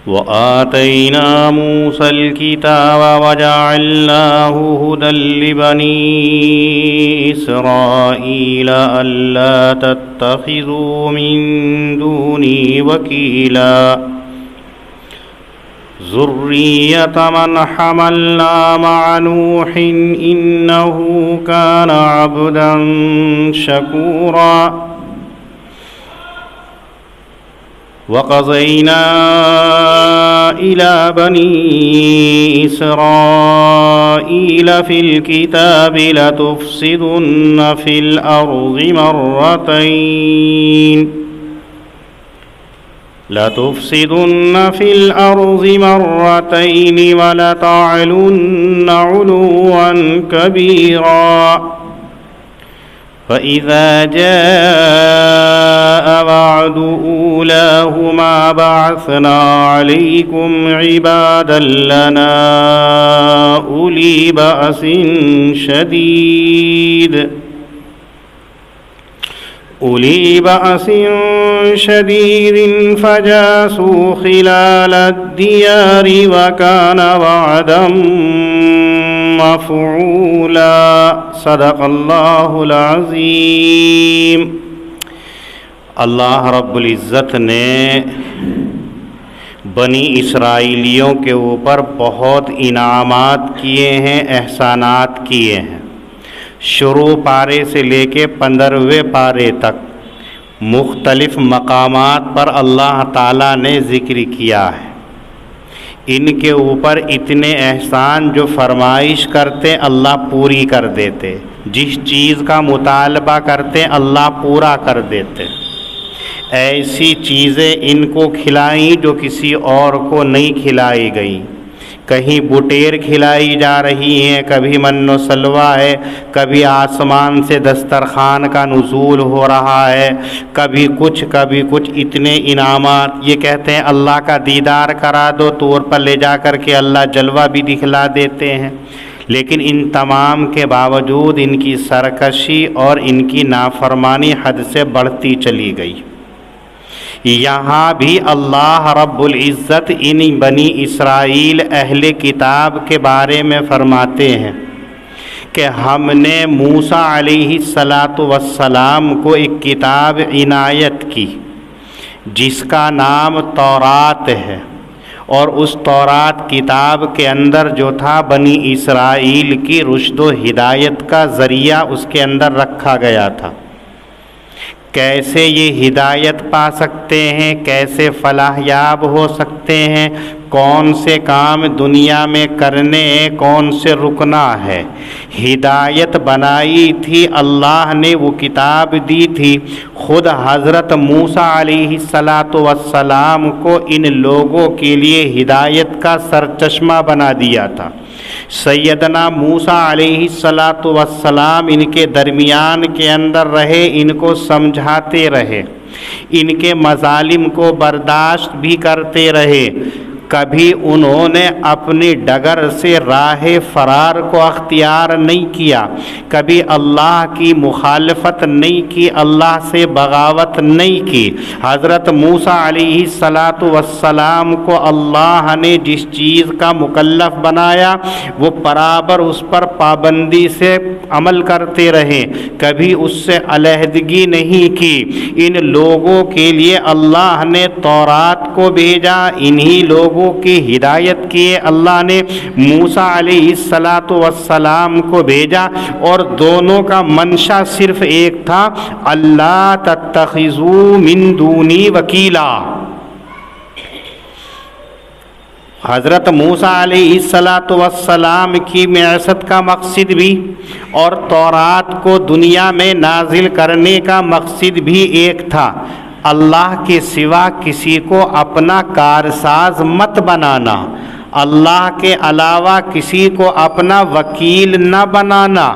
وآتينا موسى الكتاب وجعلناه هدى لبني إسرائيل ألا تتخذوا من دوني وكيلا ذرية من حملنا مع نوح إنه كان عبدا شكورا وقضينا إلى بني إسرائيل في الكتاب لتفسدن في الأرض مرتين ولتعلن علوا كبيرا فإذا جاء وعد أولاهما بعثنا عليكم عبادا لنا أولي بأس شديد فجاسوا خلال الديار وكان وعدا مفعولا صدق اللہ العظیم۔ اللہ رب العزت نے بنی اسرائیلیوں کے اوپر بہت انعامات کیے ہیں، احسانات کیے ہیں۔ شروع پارے سے لے کے 15ویں پارے تک مختلف مقامات پر اللہ تعالیٰ نے ذکر کیا ہے۔ ان کے اوپر اتنے احسان جو فرمائش کرتے اللہ پوری کر دیتے، جس چیز کا مطالبہ کرتے اللہ پورا کر دیتے۔ ایسی چیزیں ان کو کھلائیں جو کسی اور کو نہیں کھلائی گئیں۔ کہیں بٹیر کھلائی جا رہی ہیں، کبھی من و سلوہ ہے، کبھی آسمان سے دسترخوان کا نزول ہو رہا ہے، کبھی کچھ اتنے انعامات۔ یہ کہتے ہیں اللہ کا دیدار کرا دو، طور پر لے جا کر کے اللہ جلوہ بھی دکھلا دیتے ہیں۔ لیکن ان تمام کے باوجود ان کی سرکشی اور ان کی نافرمانی حد سے بڑھتی چلی گئی۔ یہاں بھی اللہ رب العزت ان بنی اسرائیل اہل کتاب کے بارے میں فرماتے ہیں کہ ہم نے موسیٰ علیہ السلام کو ایک کتاب عنایت کی جس کا نام تورات ہے، اور اس تورات کتاب کے اندر جو تھا بنی اسرائیل کی رشد و ہدایت کا ذریعہ اس کے اندر رکھا گیا تھا۔ کیسے یہ ہدایت پا سکتے ہیں، کیسے فلاح یاب ہو سکتے ہیں، کون سے کام دنیا میں کرنے ہیں، کون سے رکنا ہے۔ ہدایت بنائی تھی اللہ نے، وہ کتاب دی تھی۔ خود حضرت موسیٰ علیہ السلام کو ان لوگوں کے لیے ہدایت کا سرچشمہ بنا دیا تھا۔ سیدنا موسیٰ علیہ السلام ان کے درمیان کے اندر رہے، ان کو سمجھاتے رہے، ان کے مظالم کو برداشت بھی کرتے رہے۔ کبھی انہوں نے اپنی ڈگر سے راہ فرار کو اختیار نہیں کیا، کبھی اللہ کی مخالفت نہیں کی، اللہ سے بغاوت نہیں کی۔ حضرت موسیٰ علیہ السلام کو اللہ نے جس چیز کا مکلف بنایا وہ برابر اس پر پابندی سے عمل کرتے رہے، کبھی اس سے علیحدگی نہیں کی۔ ان لوگوں کے لیے اللہ نے تورات کو بھیجا، انہی لوگوں کی ہدایت کیے اللہ نے موسیٰ علیہ السلام کو بھیجا، اور دونوں کا منشا صرف ایک تھا، اللہ تتخذوا من دونی وکیلا۔ حضرت موسیٰ علیہ السلام کی بعثت کا مقصد بھی اور تورات کو دنیا میں نازل کرنے کا مقصد بھی ایک تھا، اللہ کے سوا کسی کو اپنا کارساز مت بنانا، اللہ کے علاوہ کسی کو اپنا وکیل نہ بنانا،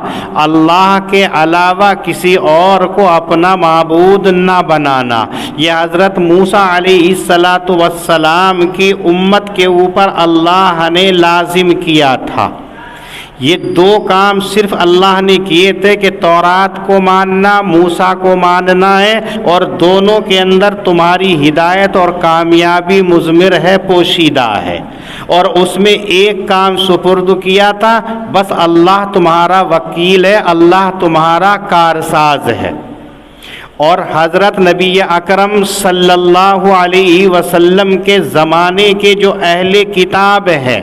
اللہ کے علاوہ کسی اور کو اپنا معبود نہ بنانا۔ یہ حضرت موسیٰ علیہ السلام کی امت کے اوپر اللہ نے لازم کیا تھا۔ یہ دو کام صرف اللہ نے کیے تھے کہ تورات کو ماننا، موسیٰ کو ماننا ہے، اور دونوں کے اندر تمہاری ہدایت اور کامیابی مضمر ہے، پوشیدہ ہے، اور اس میں ایک کام سپرد کیا تھا، بس اللہ تمہارا وکیل ہے، اللہ تمہارا کارساز ہے۔ اور حضرت نبی اکرم صلی اللہ علیہ وسلم کے زمانے کے جو اہل کتاب ہے،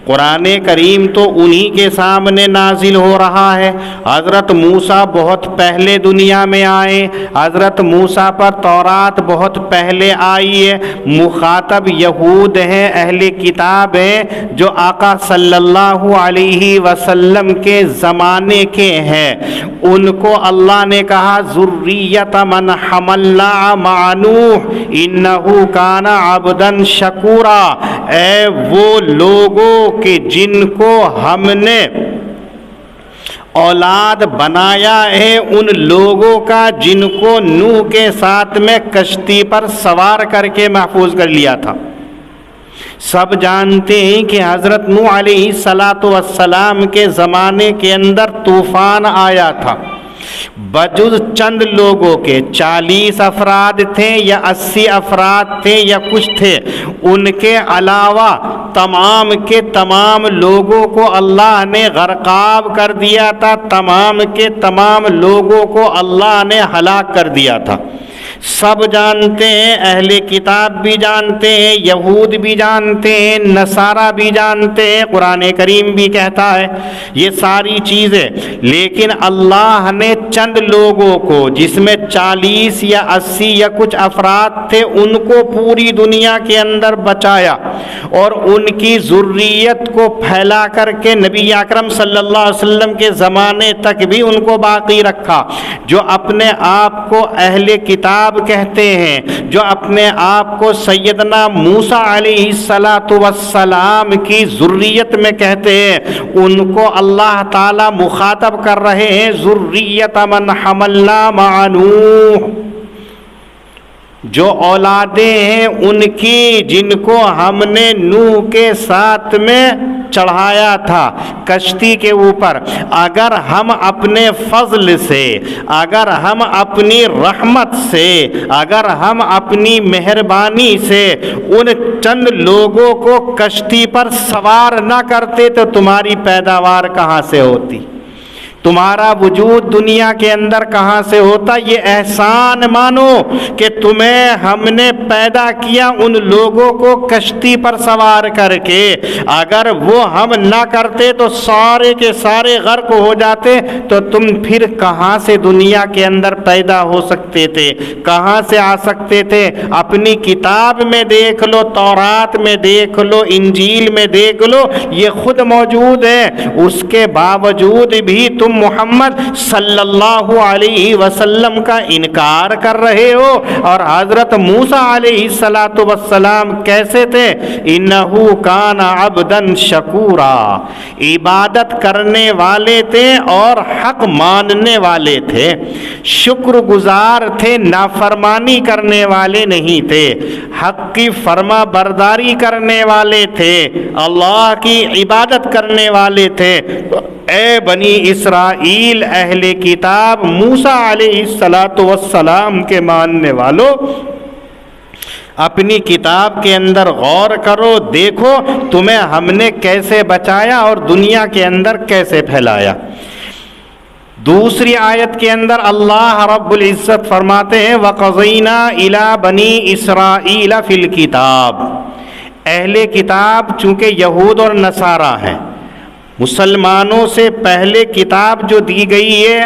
قرآن کریم تو انہی کے سامنے نازل ہو رہا ہے۔ حضرت موسیٰ بہت پہلے دنیا میں آئے، حضرت موسیٰ پر تورات بہت پہلے آئی ہے، مخاطب یہود ہیں، اہل کتاب ہیں، جو آقا صلی اللہ علیہ وسلم کے زمانے کے ہیں۔ ان کو اللہ نے کہا ذریت من حملنا مع نوح انہ کان عبدا شکورا، اے وہ لوگوں کہ جن کو ہم نے اولاد بنایا ہے، ان لوگوں کا جن کو نوح کے ساتھ میں کشتی پر سوار کر کے محفوظ کر لیا تھا۔ سب جانتے ہیں کہ حضرت نوح علیہ السلام کے زمانے کے اندر طوفان آیا تھا، بجز چند لوگوں کے 40 افراد تھے یا 80 افراد تھے یا کچھ تھے، ان کے علاوہ تمام کے تمام لوگوں کو اللہ نے غرقاب کر دیا تھا، تمام کے تمام لوگوں کو اللہ نے ہلاک کر دیا تھا۔ سب جانتے ہیں، اہل کتاب بھی جانتے ہیں، یہود بھی جانتے ہیں، نصارہ بھی جانتے ہیں، قرآن کریم بھی کہتا ہے یہ ساری چیزیں، لیکن اللہ نے چند لوگوں کو جس میں 40 یا 80 یا کچھ افراد تھے ان کو پوری دنیا کے اندر بچایا، اور ان کی ذریت کو پھیلا کر کے نبی اکرم صلی اللہ علیہ وسلم کے زمانے تک بھی ان کو باقی رکھا۔ جو اپنے آپ کو اہل کتاب کہتے ہیں، جو اپنے آپ کو سیدنا موسیٰ علیہ السلام کی ذریت میں کہتے ہیں، ان کو اللہ تعالی مخاطب کر رہے ہیں ذریت من حملنا مع نوح، جو اولادیں ہیں ان کی جن کو ہم نے نوح کے ساتھ میں چڑھایا تھا کشتی کے اوپر۔ اگر ہم اپنے فضل سے، اگر ہم اپنی رحمت سے، اگر ہم اپنی مہربانی سے ان چند لوگوں کو کشتی پر سوار نہ کرتے تو تمہاری پیداوار کہاں سے ہوتی؟ تمہارا وجود دنیا کے اندر کہاں سے ہوتا؟ یہ احسان مانو کہ تمہیں ہم نے پیدا کیا ان لوگوں کو کشتی پر سوار کر کے، اگر وہ ہم نہ کرتے تو سارے کے سارے غرق ہو جاتے، تو تم پھر کہاں سے دنیا کے اندر پیدا ہو سکتے تھے، کہاں سے آ سکتے تھے؟ اپنی کتاب میں دیکھ لو، تورات میں دیکھ لو، انجیل میں دیکھ لو، یہ خود موجود ہے، اس کے باوجود بھی تم محمد صلی اللہ علیہ وسلم کا انکار کر رہے ہو۔ اور حضرت موسیٰ علیہ السلام کیسے تھے؟ انہو کان عبدا شکورا، عبادت کرنے والے تھے اور حق ماننے والے تھے، شکر گزار تھے، نافرمانی کرنے والے نہیں تھے، حق کی فرما برداری کرنے والے تھے، اللہ کی عبادت کرنے والے تھے۔ اے بنی اسرائیل، اہل کتاب، موسیٰ علیہ السلام کے ماننے والوں، اپنی کتاب کے اندر غور کرو، دیکھو تمہیں ہم نے کیسے بچایا اور دنیا کے اندر کیسے پھیلایا۔ دوسری آیت کے اندر اللہ رب العزت فرماتے ہیں وَقَضَيْنَا إِلَى بَنِي إِسْرَائِيلَ فِي الْكِتَابِ، اہل کتاب چونکہ یہود اور نصارہ ہیں، مسلمانوں سے پہلے کتاب جو دی گئی ہے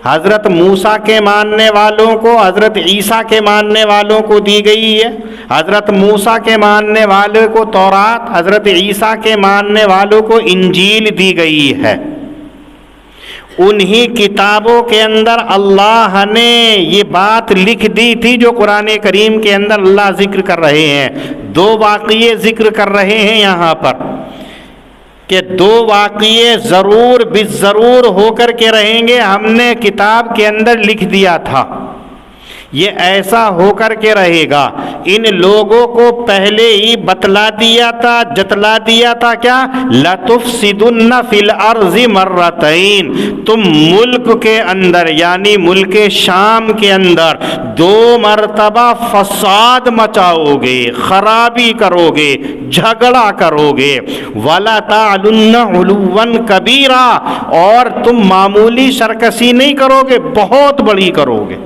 حضرت موسیٰ کے ماننے والوں کو، حضرت عیسیٰ کے ماننے والوں کو دی گئی ہے۔ حضرت موسیٰ کے ماننے والوں کو تورات، حضرت عیسیٰ کے ماننے والوں کو انجیل دی گئی ہے۔ انہی کتابوں کے اندر اللہ نے یہ بات لکھ دی تھی جو قرآن کریم کے اندر اللہ ذکر کر رہے ہیں۔ دو واقعے ذکر کر رہے ہیں یہاں پر کہ دو واقعے ضرور بالضرور ہو کر کے رہیں گے، ہم نے کتاب کے اندر لکھ دیا تھا۔ یہ ایسا ہو کر کے رہے گا۔ ان لوگوں کو پہلے ہی بتلا دیا تھا، جتلا دیا تھا کیا؟ لَتُفْسِدُنَّ فِي الْأَرْضِ مَرَّتَيْن، تم ملک کے اندر یعنی ملک شام کے اندر 2 مرتبہ فساد مچاؤ گے، خرابی کرو گے، جھگڑا کرو گے۔ وَلَا تَعْلُنَّ عُلُوًّا كَبِيرًا، اور تم معمولی سرکشی نہیں کرو گے، بہت بڑی کرو گے،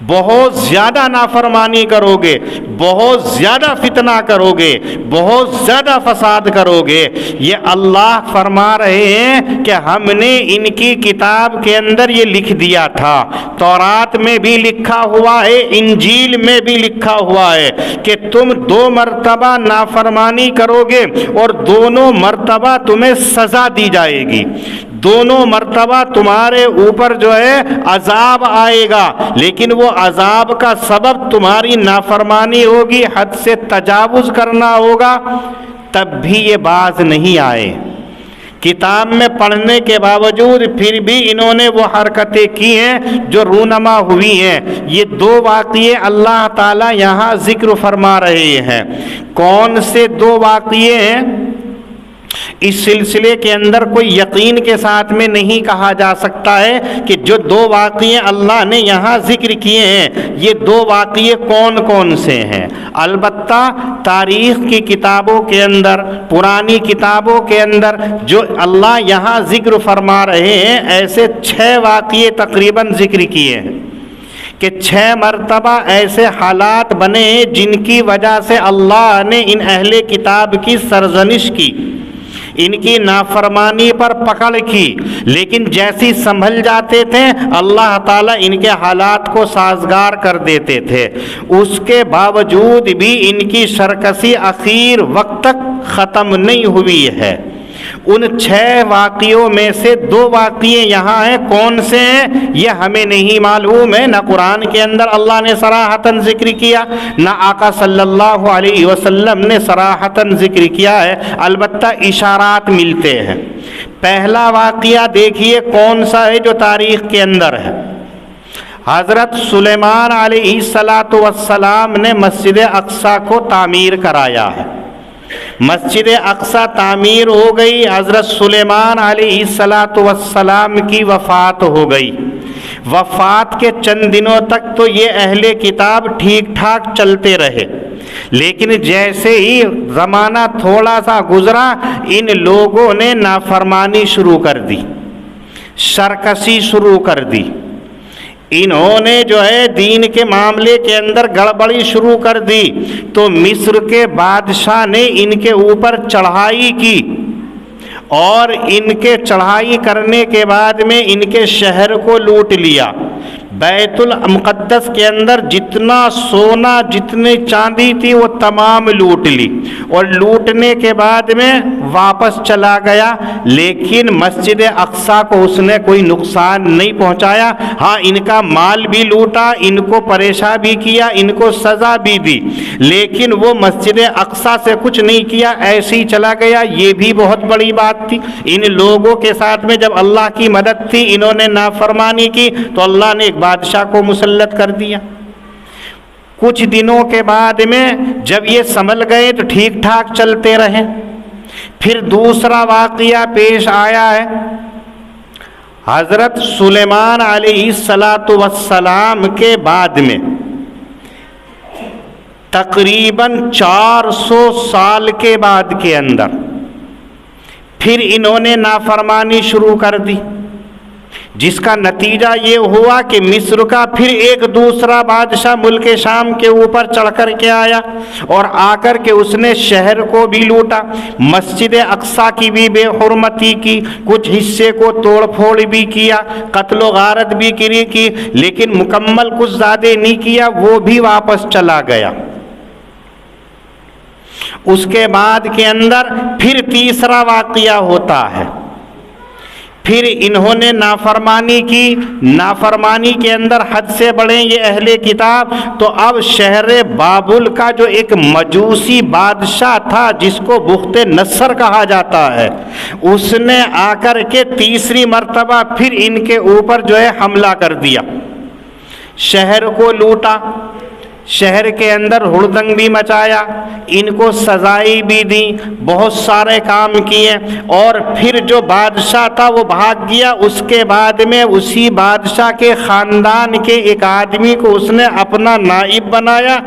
بہت زیادہ نافرمانی کرو گے، بہت زیادہ فتنہ کرو گے، بہت زیادہ فساد کرو گے۔ یہ اللہ فرما رہے ہیں کہ ہم نے ان کی کتاب کے اندر یہ لکھ دیا تھا، تورات میں بھی لکھا ہوا ہے، انجیل میں بھی لکھا ہوا ہے کہ تم 2 مرتبہ نافرمانی کرو گے اور دونوں مرتبہ تمہیں سزا دی جائے گی، دونوں مرتبہ تمہارے اوپر جو ہے عذاب آئے گا، لیکن وہ عذاب کا سبب تمہاری نافرمانی ہوگی، حد سے تجاوز کرنا ہوگا، تب بھی یہ باز نہیں آئے۔ کتاب میں پڑھنے کے باوجود پھر بھی انہوں نے وہ حرکتیں کی ہیں جو رونما ہوئی ہیں۔ یہ 2 واقعے اللہ تعالیٰ یہاں ذکر فرما رہے ہیں۔ کون سے 2 واقعے ہیں؟ اس سلسلے کے اندر کوئی یقین کے ساتھ میں نہیں کہا جا سکتا ہے کہ جو 2 واقعے اللہ نے یہاں ذکر کیے ہیں یہ 2 واقعے کون کون سے ہیں۔ البتہ تاریخ کی کتابوں کے اندر، پرانی کتابوں کے اندر جو اللہ یہاں ذکر فرما رہے ہیں ایسے 6 واقعے تقریباً ذکر کیے ہیں کہ 6 مرتبہ ایسے حالات بنے جن کی وجہ سے اللہ نے ان اہل کتاب کی سرزنش کی، ان کی نافرمانی پر پکڑ کی، لیکن جیسی سنبھل جاتے تھے اللہ تعالیٰ ان کے حالات کو سازگار کر دیتے تھے۔ اس کے باوجود بھی ان کی سرکشی آخر وقت تک ختم نہیں ہوئی ہے۔ ان 6 واقعوں میں سے 2 واقعے یہاں ہیں، کون سے ہیں یہ ہمیں نہیں معلوم ہے، نہ قرآن کے اندر اللہ نے صراحتاً ذکر کیا، نہ آقا صلی اللہ علیہ وسلم نے صراحتاً ذکر کیا ہے، البتہ اشارات ملتے ہیں۔ پہلا واقعہ دیکھیے کون سا ہے جو تاریخ کے اندر ہے۔ حضرت سلیمان علیہ السلام نے مسجد اقصی کو تعمیر کرایا ہے۔ مسجد اقصی تعمیر ہو گئی، حضرت سلیمان علیہ السلام کی وفات ہو گئی۔ وفات کے چند دنوں تک تو یہ اہل کتاب ٹھیک ٹھاک چلتے رہے، لیکن جیسے ہی زمانہ تھوڑا سا گزرا ان لوگوں نے نافرمانی شروع کر دی، سرکشی شروع کر دی، انہوں نے جو ہے دین کے معاملے کے اندر گڑبڑی شروع کر دی، تو مصر کے بادشاہ نے ان کے اوپر چڑھائی کی، اور ان کے چڑھائی کرنے کے بعد میں ان کے شہر کو لوٹ لیا۔ بیت المقدس کے اندر جتنا سونا جتنی چاندی تھی وہ تمام لوٹ لی، اور لوٹنے کے بعد میں واپس چلا گیا، لیکن مسجد اقصی کو اس نے کوئی نقصان نہیں پہنچایا۔ ہاں ان کا مال بھی لوٹا، ان کو پریشان بھی کیا، ان کو سزا بھی دی، لیکن وہ مسجد اقصی سے کچھ نہیں کیا، ایسے ہی چلا گیا۔ یہ بھی بہت بڑی بات تھی۔ ان لوگوں کے ساتھ میں جب اللہ کی مدد تھی، انہوں نے نافرمانی کی تو اللہ نے ایک بادشاہ کو مسلط کر دیا۔ کچھ دنوں کے بعد میں جب یہ سنبھل گئے تو ٹھیک ٹھاک چلتے رہے۔ پھر دوسرا واقعہ پیش آیا ہے۔ حضرت سلیمان علیہ السلام کے بعد میں تقریباً 400 سال کے بعد کے اندر پھر انہوں نے نافرمانی شروع کر دی، جس کا نتیجہ یہ ہوا کہ مصر کا پھر ایک دوسرا بادشاہ ملک شام کے اوپر چڑھ کر کے آیا، اور آ کر کے اس نے شہر کو بھی لوٹا، مسجد اقصی کی بھی بے حرمتی کی، کچھ حصے کو توڑ پھوڑ بھی کیا، قتل و غارت بھی کی، لیکن مکمل کچھ زیادہ نہیں کیا، وہ بھی واپس چلا گیا۔ اس کے بعد کے اندر پھر تیسرا واقعہ ہوتا ہے۔ پھر انہوں نے نافرمانی کی، نافرمانی کے اندر حد سے بڑھے یہ اہل کتاب، تو اب شہر بابل کا جو ایک مجوسی بادشاہ تھا جس کو بخت نصر کہا جاتا ہے، اس نے آ کر کے تیسری مرتبہ پھر ان کے اوپر جو ہے حملہ کر دیا۔ شہر کو لوٹا، شہر کے اندر ہڑدنگ بھی مچایا، ان کو سزائیں بھی دی، بہت سارے کام کیے، اور پھر جو بادشاہ تھا وہ بھاگ گیا۔ اس کے بعد میں اسی بادشاہ کے خاندان کے ایک آدمی کو اس نے اپنا نائب بنایا،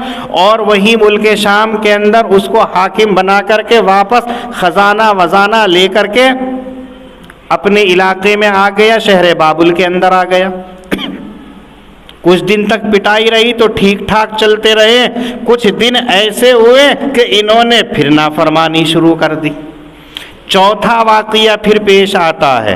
اور وہی ملک شام کے اندر اس کو حاکم بنا کر کے واپس خزانہ وزانہ لے کر کے اپنے علاقے میں آ گیا، شہر بابل کے اندر آ گیا۔ کچھ دن تک پٹائی رہی تو ٹھیک ٹھاک چلتے رہے، کچھ دن ایسے ہوئے کہ انہوں نے پھر نافرمانی شروع کر دی۔ چوتھا واقعہ پھر پیش آتا ہے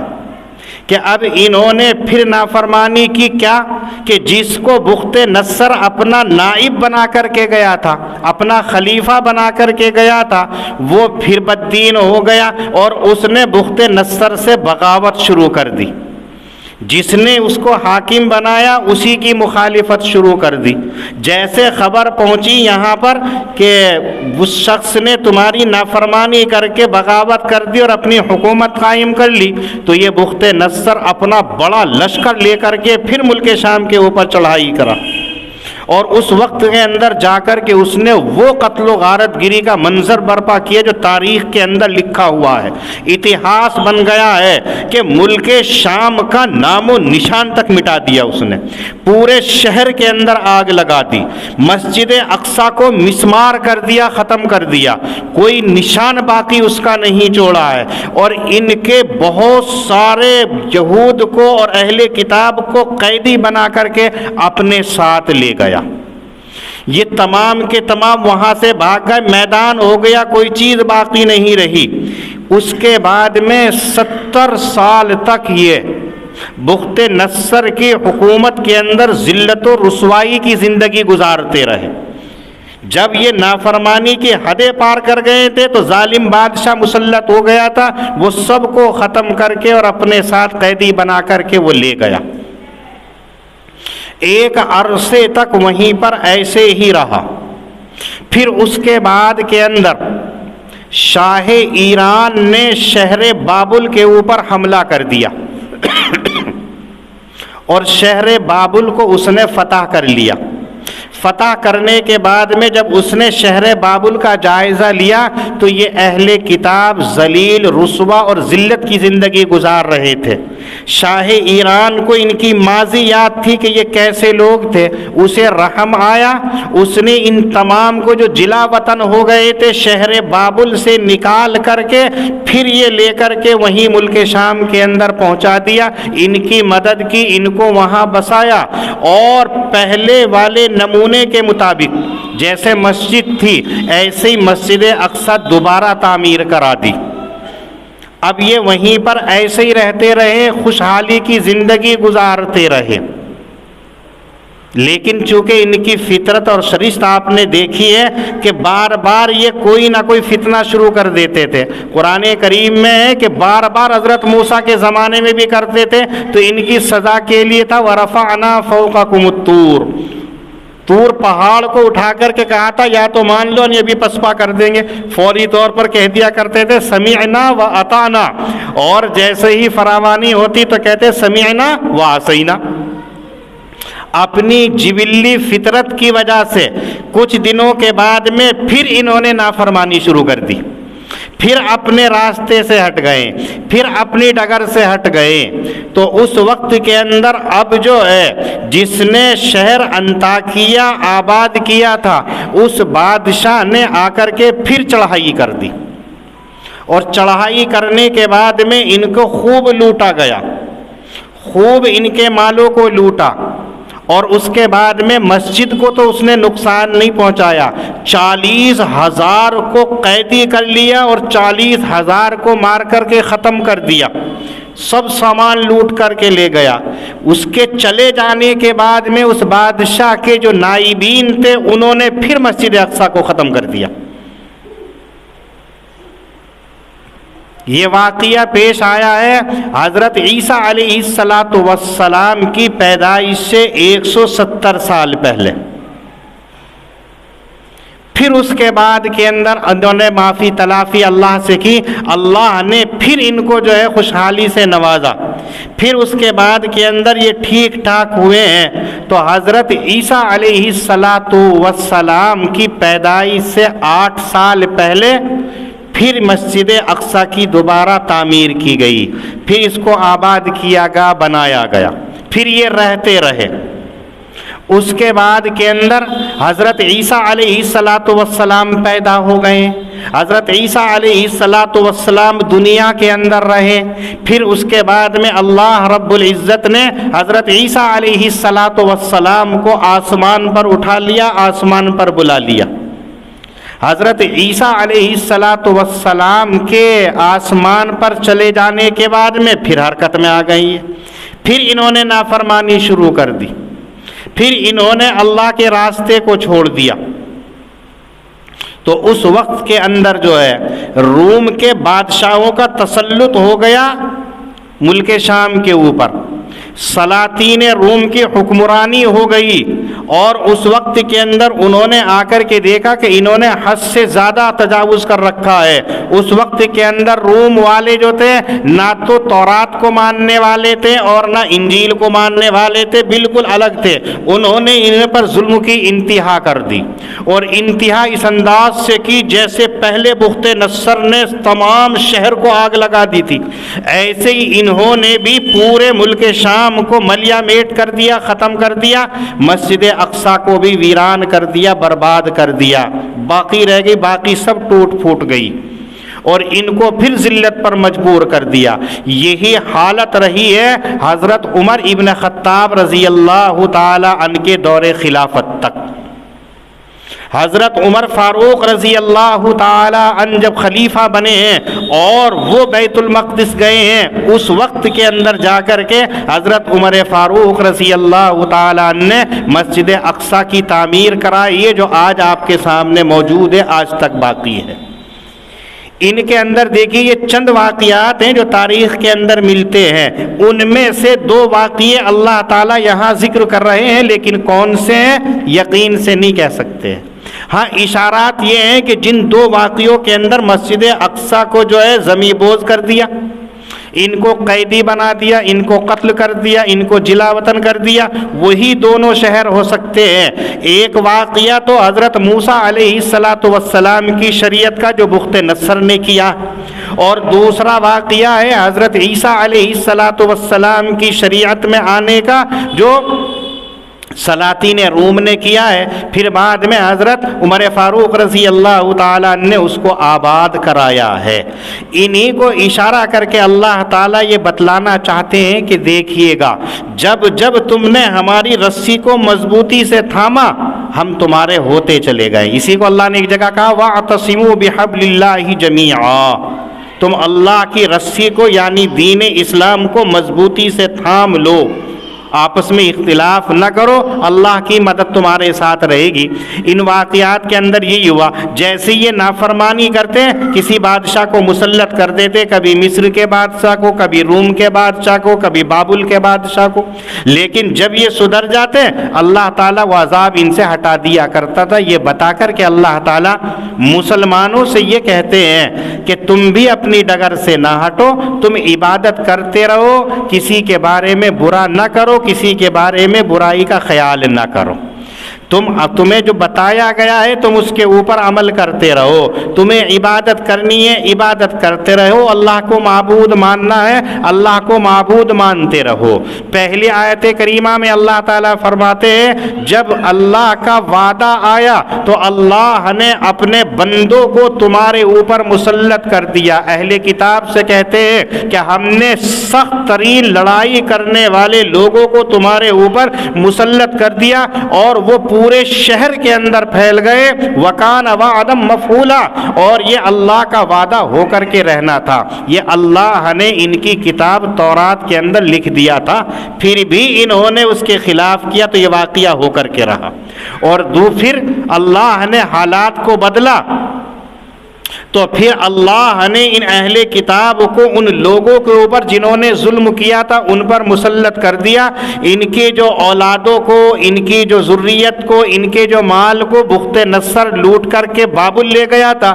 کہ اب انہوں نے پھر نافرمانی کی، کیا کہ جس کو بخت نصر اپنا نائب بنا کر کے گیا تھا، اپنا خلیفہ بنا کر کے گیا تھا، وہ پھر بددین ہو گیا اور اس نے بخت نصر سے بغاوت شروع کر دی۔ جس نے اس کو حاکم بنایا اسی کی مخالفت شروع کر دی۔ جیسے خبر پہنچی یہاں پر کہ اس شخص نے تمہاری نافرمانی کر کے بغاوت کر دی اور اپنی حکومت قائم کر لی، تو یہ بخت نصر اپنا بڑا لشکر لے کر کے پھر ملک شام کے اوپر چڑھائی کرا، اور اس وقت کے اندر جا کر کے اس نے وہ قتل و غارت گری کا منظر برپا کیا جو تاریخ کے اندر لکھا ہوا ہے، اتہاس بن گیا ہے کہ ملک شام کا نام و نشان تک مٹا دیا اس نے، پورے شہر کے اندر آگ لگا دی، مسجد اقصی کو مسمار کر دیا، ختم کر دیا، کوئی نشان باقی اس کا نہیں چھوڑا ہے، اور ان کے بہت سارے یہود کو اور اہل کتاب کو قیدی بنا کر کے اپنے ساتھ لے گیا۔ یہ تمام کے تمام وہاں سے بھاگ گئے، میدان ہو گیا، کوئی چیز باقی نہیں رہی۔ اس کے بعد میں 70 سال تک یہ بخت نصر کی حکومت کے اندر ذلت و رسوائی کی زندگی گزارتے رہے۔ جب یہ نافرمانی کی حدیں پار کر گئے تھے تو ظالم بادشاہ مسلط ہو گیا تھا، وہ سب کو ختم کر کے اور اپنے ساتھ قیدی بنا کر کے وہ لے گیا۔ ایک عرصے تک وہیں پر ایسے ہی رہا۔ پھر اس کے بعد کے اندر شاہ ایران نے شہر بابل کے اوپر حملہ کر دیا اور شہر بابل کو اس نے فتح کر لیا۔ فتح کرنے کے بعد میں جب اس نے شہر بابل کا جائزہ لیا تو یہ اہل کتاب ذلیل، رسوا اور ذلت کی زندگی گزار رہے تھے۔ شاہ ایران کو ان کی ماضی یاد تھی کہ یہ کیسے لوگ تھے، اسے رحم آیا، اس نے ان تمام کو جو جلا وطن ہو گئے تھے شہر بابل سے نکال کر کے پھر یہ لے کر کے وہیں ملک شام کے اندر پہنچا دیا، ان کی مدد کی، ان کو وہاں بسایا، اور پہلے والے نمونے کے مطابق جیسے مسجد تھی ایسے ہی مسجد اقصی دوبارہ تعمیر کرا دی۔ اب یہ وہیں پر ایسے ہی رہتے رہے، خوشحالی کی زندگی گزارتے رہے۔ لیکن چونکہ ان کی فطرت اور شرشت آپ نے دیکھی ہے کہ بار بار یہ کوئی نہ کوئی فتنہ شروع کر دیتے تھے۔ قرآن کریم میں ہے کہ بار بار حضرت موسیٰ کے زمانے میں بھی کرتے تھے، تو ان کی سزا کے لیے تھا وَرَفَعْنَا فَوْقَكُمُ الطُّورَ، طور پہاڑ کو اٹھا کر کے کہا تھا یا تو مان لو یہ بھی پسپا کر دیں گے، فوری طور پر کہہ دیا کرتے تھے سمعنا وَأَطَعْنَا، اور جیسے ہی فراوانی ہوتی تو کہتے سمعنا وَعَصَيْنَا۔ اپنی جبلی فطرت کی وجہ سے کچھ دنوں کے بعد میں پھر انہوں نے نافرمانی شروع کر دی، پھر اپنے راستے سے ہٹ گئے، پھر اپنی ڈگر سے ہٹ گئے۔ تو اس وقت کے اندر اب جو ہے جس نے شہر انطاکیہ آباد کیا تھا اس بادشاہ نے آ کر کے پھر چڑھائی کر دی، اور چڑھائی کرنے کے بعد میں ان کو خوب لوٹا گیا، خوب ان کے مالوں کو لوٹا، اور اس کے بعد میں مسجد کو تو اس نے نقصان نہیں پہنچایا، 40,000 کو قیدی کر لیا اور 40,000 کو مار کر کے ختم کر دیا، سب سامان لوٹ کر کے لے گیا۔ اس کے چلے جانے کے بعد میں اس بادشاہ کے جو نائبین تھے انہوں نے پھر مسجد اقصی کو ختم کر دیا۔ یہ واقعہ پیش آیا ہے حضرت عیسیٰ علیہ السلام کی پیدائش سے 170 سال پہلے۔ پھر پھر اس کے بعد کے اندر انہوں نے معافی تلافی اللہ سے کی، اللہ نے پھر ان کو جو ہے خوشحالی سے نوازا، پھر اس کے بعد کے اندر یہ ٹھیک ٹھاک ہوئے ہیں، تو حضرت عیسیٰ علیہ السلام کی پیدائش سے 8 سال پہلے پھر مسجد اقصیٰ کی دوبارہ تعمیر کی گئی، پھر اس کو آباد کیا گیا، بنایا گیا، پھر یہ رہتے رہے۔ اس کے بعد کے اندر حضرت عیسیٰ علیہ السلام پیدا ہو گئے، حضرت عیسیٰ علیہ السلام دنیا کے اندر رہے، پھر اس کے بعد میں اللہ رب العزت نے حضرت عیسیٰ علیہ السلام کو آسمان پر اٹھا لیا، آسمان پر بلا لیا۔ حضرت عیسیٰ علیہ السلام کے آسمان پر چلے جانے کے بعد میں پھر حرکت میں آ گئی، پھر انہوں نے نافرمانی شروع کر دی، پھر انہوں نے اللہ کے راستے کو چھوڑ دیا۔ تو اس وقت کے اندر جو ہے روم کے بادشاہوں کا تسلط ہو گیا ملک شام کے اوپر، سلاطین روم کی حکمرانی ہو گئی، اور اس وقت کے اندر انہوں نے آ کر کے دیکھا کہ انہوں نے حد سے زیادہ تجاوز کر رکھا ہے۔ اس وقت کے اندر روم والے جو تھے نہ تو تورات کو ماننے والے تھے اور نہ انجیل کو ماننے والے تھے، بالکل الگ تھے۔ انہوں نے ان پر ظلم کی انتہا کر دی، اور انتہا اس انداز سے کی جیسے پہلے بخت نصر نے تمام شہر کو آگ لگا دی تھی، ایسے ہی انہوں نے بھی پورے ملک شام کو ملیا میٹ کر دیا، ختم کر دیا، مسجد اقصیٰ کو بھی ویران کر دیا، برباد کر دیا، باقی رہ گئی، باقی سب ٹوٹ پھوٹ گئی، اور ان کو پھر ذلت پر مجبور کر دیا۔ یہی حالت رہی ہے حضرت عمر ابن خطاب رضی اللہ تعالی عنہ کے دور خلافت تک۔ حضرت عمر فاروق رضی اللہ تعالی عنہ جب خلیفہ بنے ہیں اور وہ بیت المقدس گئے ہیں، اس وقت کے اندر جا کر کے حضرت عمر فاروق رضی اللہ تعالی عنہ نے مسجد اقصیٰ کی تعمیر کرائی ہے، جو آج آپ کے سامنے موجود ہے، آج تک باقی ہے۔ ان کے اندر دیکھیے یہ چند واقعات ہیں جو تاریخ کے اندر ملتے ہیں، ان میں سے 2 واقعے اللہ تعالیٰ یہاں ذکر کر رہے ہیں، لیکن کون سے ہیں یقین سے نہیں کہہ سکتے۔ ہاں اشارات یہ ہیں کہ جن 2 واقعوں کے اندر مسجد اقصیٰ کو جو ہے زمین بوز کر دیا، ان کو قیدی بنا دیا، ان کو قتل کر دیا، ان کو جلا وطن کر دیا، وہی دونوں شہر ہو سکتے ہیں۔ ایک واقعہ تو حضرت موسیٰ علیہ السلام کی شریعت کا جو بخت نصر نے کیا، اور دوسرا واقعہ ہے حضرت عیسیٰ علیہ السلام کی شریعت میں آنے کا جو سلاطین روم نے کیا ہے، پھر بعد میں حضرت عمر فاروق رضی اللہ تعالیٰ نے اس کو آباد کرایا ہے۔ انہی کو اشارہ کر کے اللہ تعالیٰ یہ بتلانا چاہتے ہیں کہ دیکھیے گا، جب جب تم نے ہماری رسی کو مضبوطی سے تھاما، ہم تمہارے ہوتے چلے گئے۔ اسی کو اللہ نے ایک جگہ کہا وَاعْتَصِمُوا بِحَبْلِ اللَّهِ جَمِيعًا، تم اللہ کی رسی کو یعنی دین اسلام کو مضبوطی سے تھام لو، آپس میں اختلاف نہ کرو، اللہ کی مدد تمہارے ساتھ رہے گی۔ ان واقعات کے اندر یہی ہوا، جیسے یہ نافرمانی کرتے کسی بادشاہ کو مسلط کر دیتے، کبھی مصر کے بادشاہ کو، کبھی روم کے بادشاہ کو، کبھی بابل کے بادشاہ کو، لیکن جب یہ سدھر جاتے اللہ تعالیٰ وہ عذاب ان سے ہٹا دیا کرتا تھا۔ یہ بتا کر کہ اللہ تعالیٰ مسلمانوں سے یہ کہتے ہیں کہ تم بھی اپنی ڈگر سے نہ ہٹو، تم عبادت کرتے رہو، کسی کے بارے میں برا نہ کرو، کسی کے بارے میں برائی کا خیال نہ کرو، تمہیں جو بتایا گیا ہے تم اس کے اوپر عمل کرتے رہو، تمہیں عبادت کرنی ہے عبادت کرتے رہو، اللہ کو معبود ماننا ہے اللہ کو معبود مانتے رہو۔ پہلی آیت کریمہ میں اللہ تعالیٰ فرماتے ہیں جب اللہ کا وعدہ آیا تو اللہ نے اپنے بندوں کو تمہارے اوپر مسلط کر دیا۔ اہل کتاب سے کہتے ہیں کہ ہم نے سخت ترین لڑائی کرنے والے لوگوں کو تمہارے اوپر مسلط کر دیا، اور وہ پورے شہر کے اندر پھیل گئے۔ وَكَانَ وَعْدًا مَفْعُولًا، اور یہ اللہ کا وعدہ ہو کر کے رہنا تھا، یہ اللہ نے ان کی کتاب تورات کے اندر لکھ دیا تھا، پھر بھی انہوں نے اس کے خلاف کیا تو یہ واقعہ ہو کر کے رہا۔ اور پھر اللہ نے حالات کو بدلا تو پھر اللہ نے ان اہل کتاب کو ان لوگوں کے اوپر جنہوں نے ظلم کیا تھا ان پر مسلط کر دیا، ان کے جو اولادوں کو، ان کی جو ذریت کو، ان کے جو مال کو بخت نصر لوٹ کر کے بابل لے گیا تھا،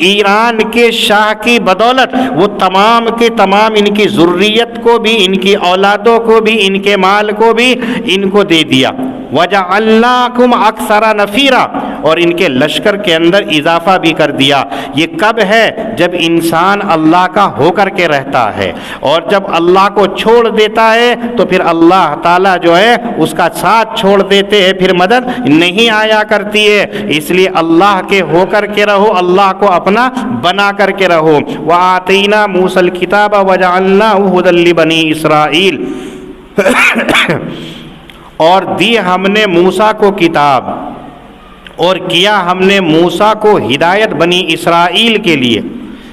ایران کے شاہ کی بدولت وہ تمام کے تمام ان کی ذریت کو بھی، ان کی اولادوں کو بھی، ان کے مال کو بھی ان کو دے دیا۔ وَجَعَلْنَاكُمْ أَكْثَرَ نَفِيرًا، اور ان کے لشکر کے اندر اضافہ بھی کر دیا۔ یہ کب ہے؟ جب انسان اللہ کا ہو کر کے رہتا ہے، اور جب اللہ کو چھوڑ دیتا ہے تو پھر اللہ تعالیٰ جو ہے اس کا ساتھ چھوڑ دیتے ہیں، پھر مدد نہیں آیا کرتی ہے۔ اس لیے اللہ کے ہو کر کے رہو، اللہ کو اپنا بنا کر کے رہو۔ وَآتَيْنَا مُوسَى الْكِتَابَ وَجَعَلْنَاهُ هُدًى لِبَنِي اسرائیل اور دی ہم نے موسیٰ کو کتاب، اور کیا ہم نے موسیٰ کو ہدایت بنی اسرائیل کے لیے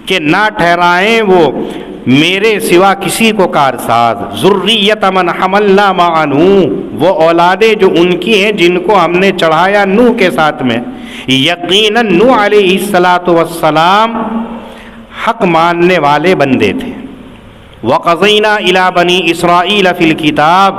کہ نہ ٹھہرائیں وہ میرے سوا کسی کو کارساز۔ ذریۃ من حملنا مع نوح، وہ اولادیں جو ان کی ہیں جن کو ہم نے چڑھایا نوح کے ساتھ میں۔ یقیناً نوح علیہ السلام حق ماننے والے بندے تھے۔ وَقَضَيْنَا إِلَىٰ بَنِي إِسْرَائِيلَ فِي الْكِتَابِ،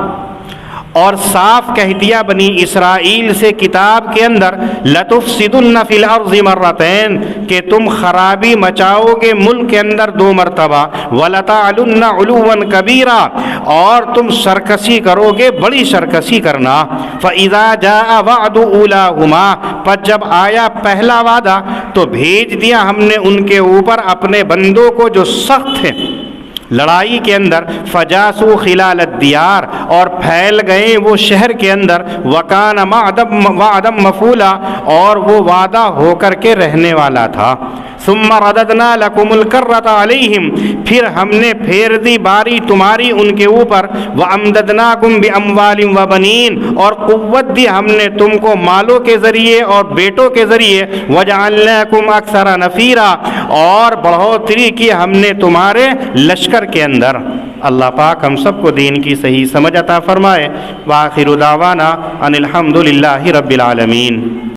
اور صاف کہہ دیا بنی اسرائیل سے کتاب کے اندر، لَتُفْسِدُنَّ فِي الْأَرْضِ مَرَّتَيْنِ، کہ تم خرابی مچاؤ گے ملک کے اندر 2 مرتبہ، وَلَتَعْلُنَّ عُلُوًّا كَبِيرًا، اور تم سرکشی کرو گے بڑی سرکشی کرنا۔ فَإِذَا جَاءَ وَعْدُ أُولَاهُمَا، پر جب آیا پہلا وعدہ تو بھیج دیا ہم نے ان کے اوپر اپنے بندوں کو جو سخت ہیں لڑائی کے اندر، فجاسو خلال الدیار، اور پھیل گئے وہ شہر کے اندر، وکان وعدا مفعولا، اور وہ وعدہ ہو کر کے رہنے والا تھا۔ ثم رددنا لکم الکرۃ علیہم، پھر ہم نے پھیر دی باری تمہاری ان کے اوپر، وامددناکم باموال وبنین، اور قوت دی ہم نے تم کو مالوں کے ذریعے اور بیٹوں کے ذریعے، وجعلناکم اکثر نفیرا، اور بڑھوتری کی ہم نے تمہارے لشکر کے اندر۔ اللہ پاک ہم سب کو دین کی صحیح سمجھ عطا فرمائے۔ وآخر دعوانا ان الحمد للہ رب العالمین۔